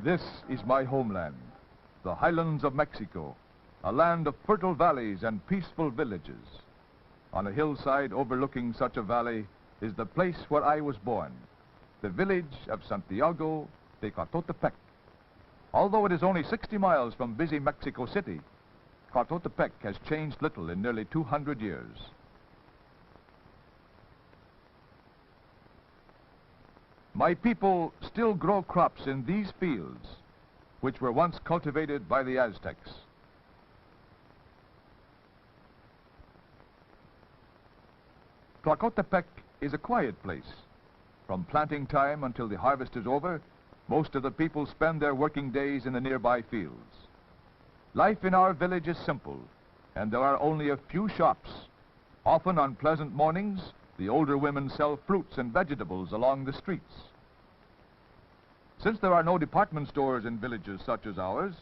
This is my homeland, the highlands of Mexico, a land of fertile valleys and peaceful villages. On a hillside overlooking such a valley is the place where I was born, the village of Santiago de Tlacotepec. Although it is only 60 miles from busy Mexico City, Tlacotepec has changed little in nearly 200 years. My people still grow crops in these fields, which were once cultivated by the Aztecs. Tlacotepec is a quiet place. From planting time until the harvest is over, most of the people spend their working days in the nearby fields. Life in our village is simple, and there are only a few shops. Often on pleasant mornings, the older women sell fruits and vegetables along the streets. Since there are no department stores in villages such as ours,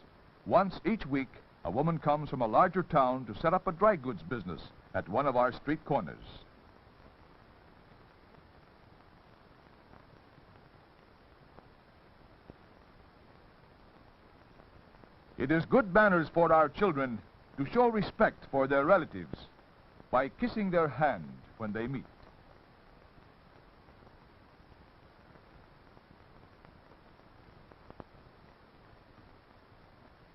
once each week a woman comes from a larger town to set up a dry goods business at one of our street corners. It is good manners for our children to show respect for their relatives by kissing their hand when they meet.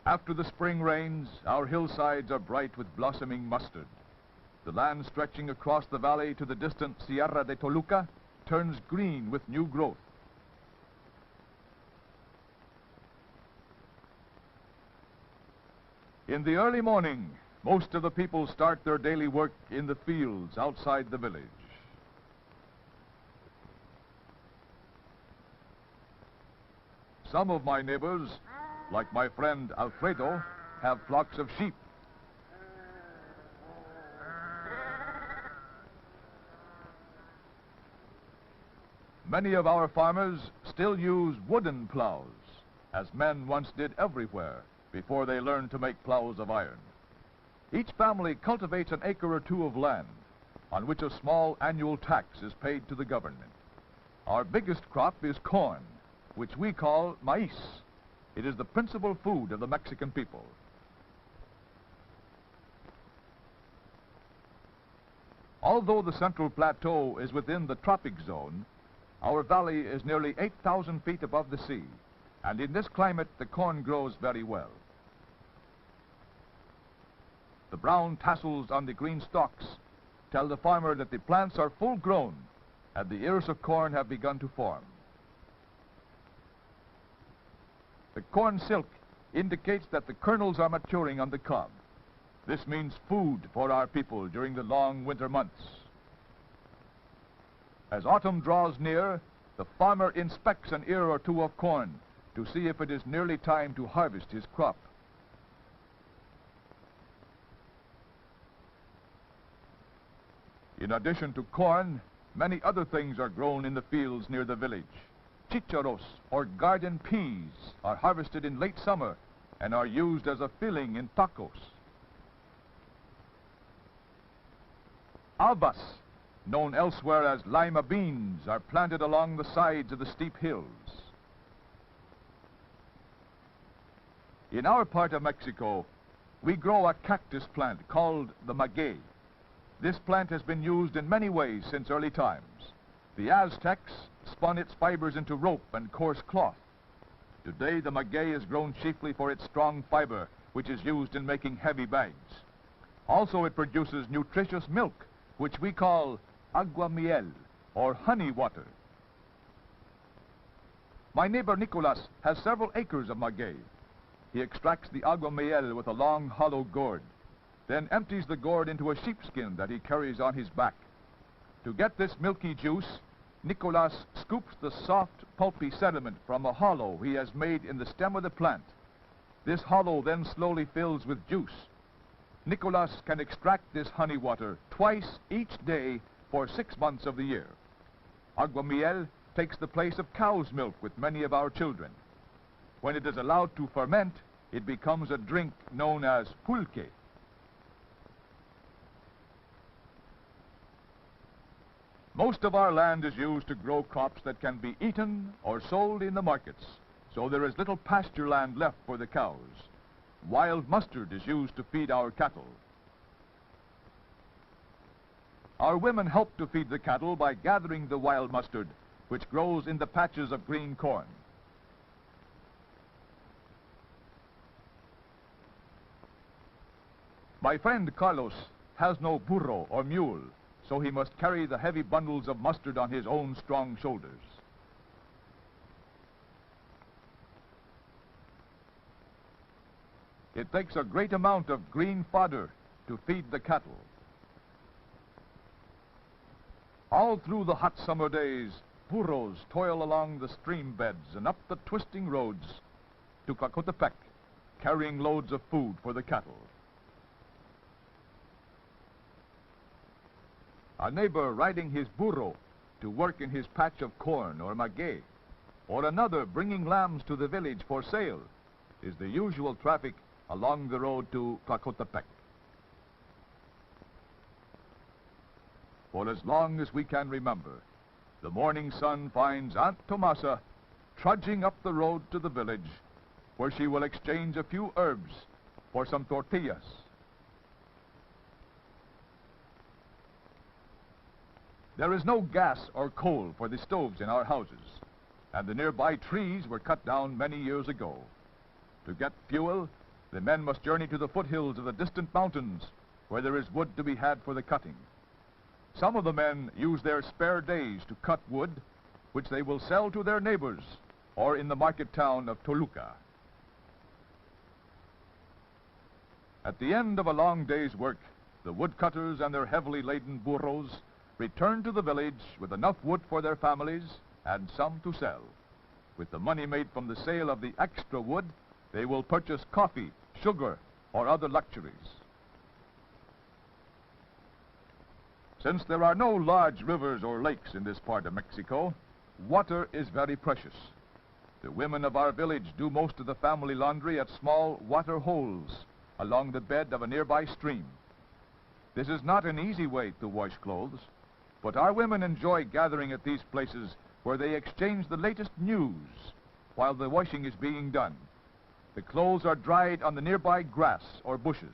After the spring rains, our hillsides are bright with blossoming mustard. The land stretching across the valley to the distant Sierra de Toluca turns green with new growth. In the early morning, most of the people start their daily work in the fields outside the village. Some of my neighbors, like my friend Alfredo, have flocks of sheep. Many of our farmers still use wooden plows, as men once did everywhere before they learned to make plows of iron. Each family cultivates an acre or two of land, on which a small annual tax is paid to the government. Our biggest crop is corn, which we call maíz. It is the principal food of the Mexican people. Although the Central Plateau is within the tropic zone, our valley is nearly 8,000 feet above the sea, and in this climate the corn grows very well. The brown tassels on the green stalks tell the farmer that the plants are full grown and the ears of corn have begun to form. The corn silk indicates that the kernels are maturing on the cob. This means food for our people during the long winter months. As autumn draws near, the farmer inspects an ear or two of corn to see if it is nearly time to harvest his crop. In addition to corn, many other things are grown in the fields near the village. Chícharos, or garden peas, are harvested in late summer and are used as a filling in tacos. Habas, known elsewhere as lima beans, are planted along the sides of the steep hills. In our part of Mexico, we grow a cactus plant called the maguey. This plant has been used in many ways since early times. The Aztecs spun its fibers into rope and coarse cloth. Today, the maguey is grown chiefly for its strong fiber, which is used in making heavy bags. Also, it produces nutritious milk, which we call agua miel, or honey water. My neighbor Nicolas has several acres of maguey. He extracts the agua miel with a long, hollow gourd, then empties the gourd into a sheepskin that he carries on his back. To get this milky juice, Nicolas scoops the soft, pulpy sediment from a hollow he has made in the stem of the plant. This hollow then slowly fills with juice. Nicolas can extract this honey water twice each day for 6 months of the year. Agua miel takes the place of cow's milk with many of our children. When it is allowed to ferment, it becomes a drink known as pulque. Most of our land is used to grow crops that can be eaten or sold in the markets. so there is little pasture land left for the cows. Wild mustard is used to feed our cattle. Our women help to feed the cattle by gathering the wild mustard, which grows in the patches of green corn. My friend Carlos has no burro or mule, so he must carry the heavy bundles of mustard on his own strong shoulders. It takes a great amount of green fodder to feed the cattle. All through the hot summer days, burros toil along the stream beds and up the twisting roads to Tlacotepec, carrying loads of food for the cattle. A neighbor riding his burro to work in his patch of corn or maguey, or another bringing lambs to the village for sale, is the usual traffic along the road to Tlacotepec. For as long as we can remember, the morning sun finds Aunt Tomasa trudging up the road to the village, where she will exchange a few herbs for some tortillas. There is no gas or coal for the stoves in our houses, and the nearby trees were cut down many years ago. To get fuel, the men must journey to the foothills of the distant mountains, where there is wood to be had for the cutting. Some of the men use their spare days to cut wood, which they will sell to their neighbors or in the market town of Toluca. At the end of a long day's work, the woodcutters and their heavily laden burros return to the village with enough wood for their families and some to sell. With the money made from the sale of the extra wood, they will purchase coffee, sugar, or other luxuries. Since there are no large rivers or lakes in this part of Mexico, water is very precious. The women of our village do most of the family laundry at small water holes along the bed of a nearby stream. This is not an easy way to wash clothes, but our women enjoy gathering at these places where they exchange the latest news while the washing is being done. The clothes are dried on the nearby grass or bushes.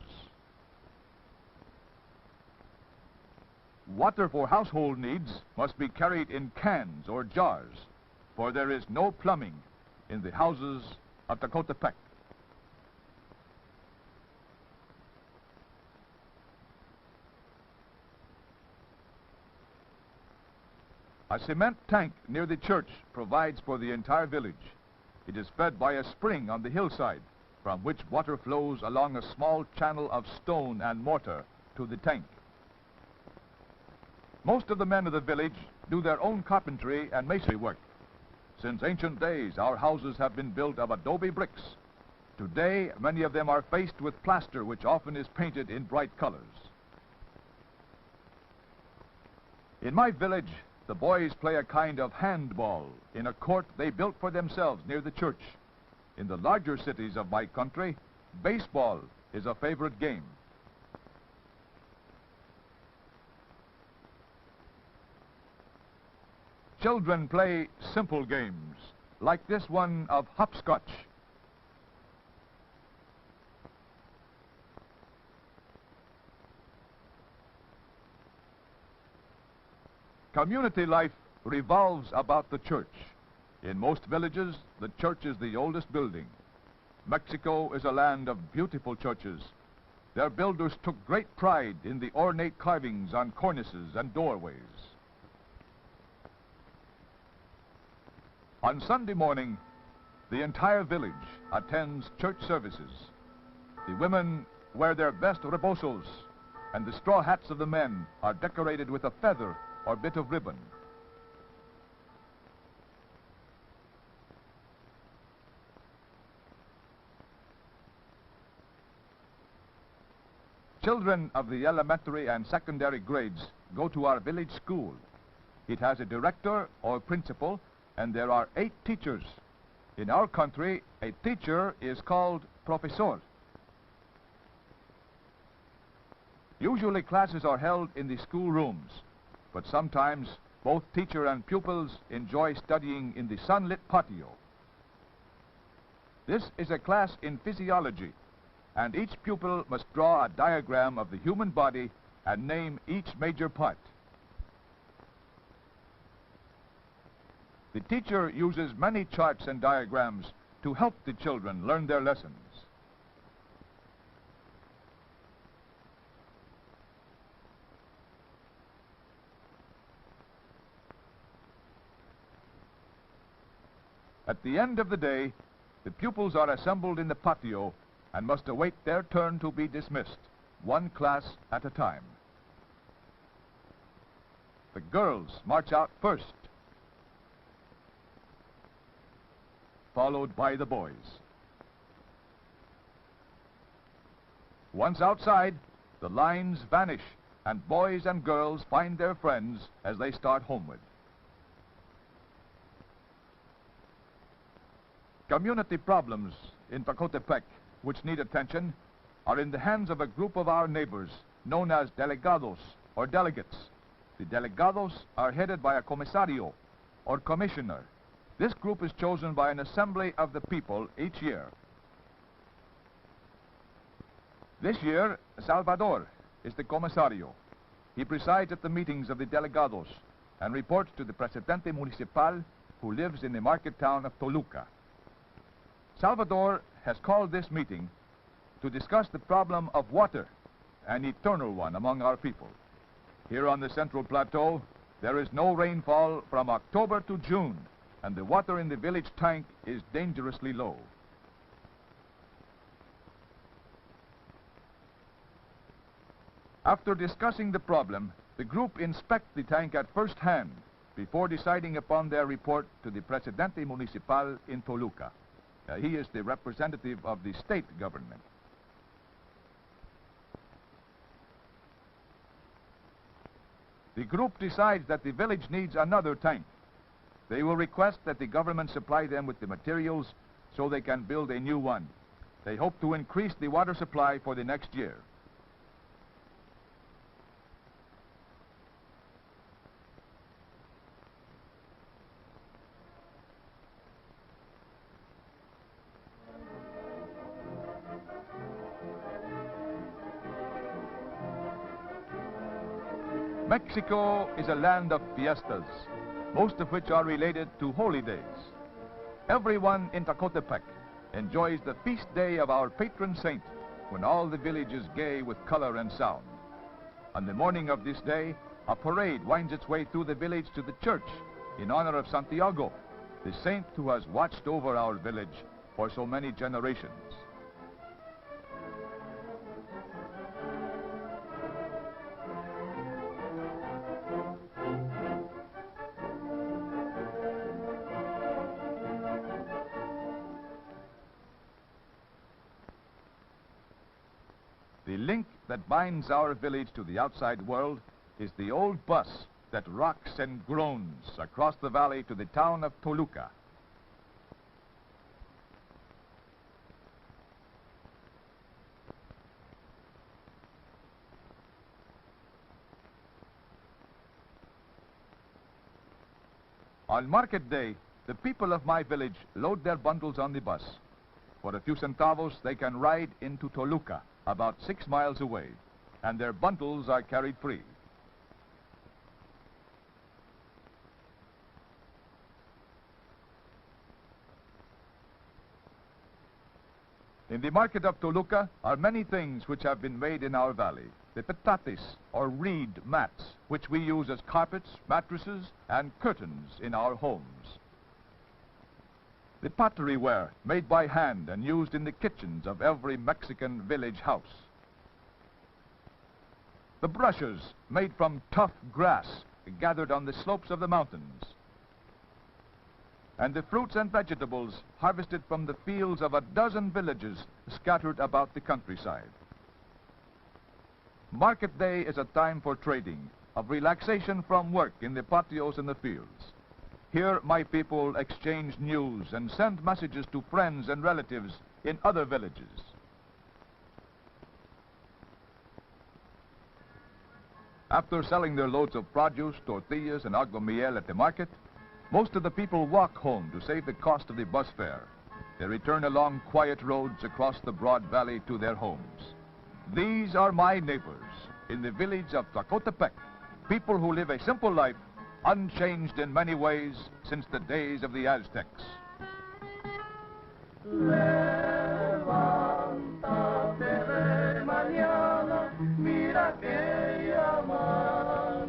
Water for household needs must be carried in cans or jars, for there is no plumbing in the houses of Tlacotepec. A cement tank near the church provides for the entire village. It is fed by a spring on the hillside, from which water flows along a small channel of stone and mortar to the tank. Most of the men of the village do their own carpentry and masonry work. Since ancient days, our houses have been built of adobe bricks. Today, many of them are faced with plaster, which often is painted in bright colors. In my village, the boys play a kind of handball in a court they built for themselves near the church. In the larger cities of my country, baseball is a favorite game. Children play simple games, like this one of hopscotch. Community life revolves about the church. In most villages, the church is the oldest building. Mexico is a land of beautiful churches. Their builders took great pride in the ornate carvings on cornices and doorways. On Sunday morning, the entire village attends church services. The women wear their best rebosos, and the straw hats of the men are decorated with a feather or bit of ribbon. Children of the elementary and secondary grades go to our village school. It has a director or principal, and there are 8 teachers. In our country, a teacher is called profesor. Usually classes are held in the school rooms, but sometimes both teacher and pupils enjoy studying in the sunlit patio. This is a class in physiology, and each pupil must draw a diagram of the human body and name each major part. The teacher uses many charts and diagrams to help the children learn their lessons. At the end of the day, the pupils are assembled in the patio and must await their turn to be dismissed, one class at a time. The girls march out first, followed by the boys. Once outside, the lines vanish and boys and girls find their friends as they start homeward. Community problems in Tlacotepec, which need attention, are in the hands of a group of our neighbors known as delegados, or delegates. The delegados are headed by a comisario, or commissioner. This group is chosen by an assembly of the people each year. This year, Salvador is the comisario. He presides at the meetings of the delegados and reports to the presidente municipal, who lives in the market town of Toluca. Salvador has called this meeting to discuss the problem of water, an eternal one among our people. Here on the Central Plateau, there is no rainfall from October to June, and the water in the village tank is dangerously low. After discussing the problem, the group inspect the tank at first hand before deciding upon their report to the presidente municipal in Toluca. He is the representative of the state government. The group decides that the village needs another tank. They will request that the government supply them with the materials so they can build a new one. They hope to increase the water supply for the next year. Mexico is a land of fiestas, most of which are related to holy days. Everyone in Tlacotepec enjoys the feast day of our patron saint, when all the village is gay with color and sound. On the morning of this day, a parade winds its way through the village to the church in honor of Santiago, the saint who has watched over our village for so many generations. The link that binds our village to the outside world is the old bus that rocks and groans across the valley to the town of Toluca. On market day, the people of my village load their bundles on the bus. For a few centavos, they can ride into Toluca, about 6 miles away, and their bundles are carried free. In the market of Toluca are many things which have been made in our valley. The petates, or reed mats, which we use as carpets, mattresses, and curtains in our homes. The pottery ware, made by hand and used in the kitchens of every Mexican village house. The brushes, made from tough grass gathered on the slopes of the mountains. And the fruits and vegetables harvested from the fields of a dozen villages scattered about the countryside. Market day is a time for trading, of relaxation from work in the patios and the fields. Here my people exchange news and send messages to friends and relatives in other villages. After selling their loads of produce, tortillas, and agua miel at the market, most of the people walk home to save the cost of the bus fare. They return along quiet roads across the broad valley to their homes. These are my neighbors in the village of Tlacotepec, people who live a simple life, unchanged in many ways since the days of the Aztecs. Levántate de mañana, mira que ya amaneció.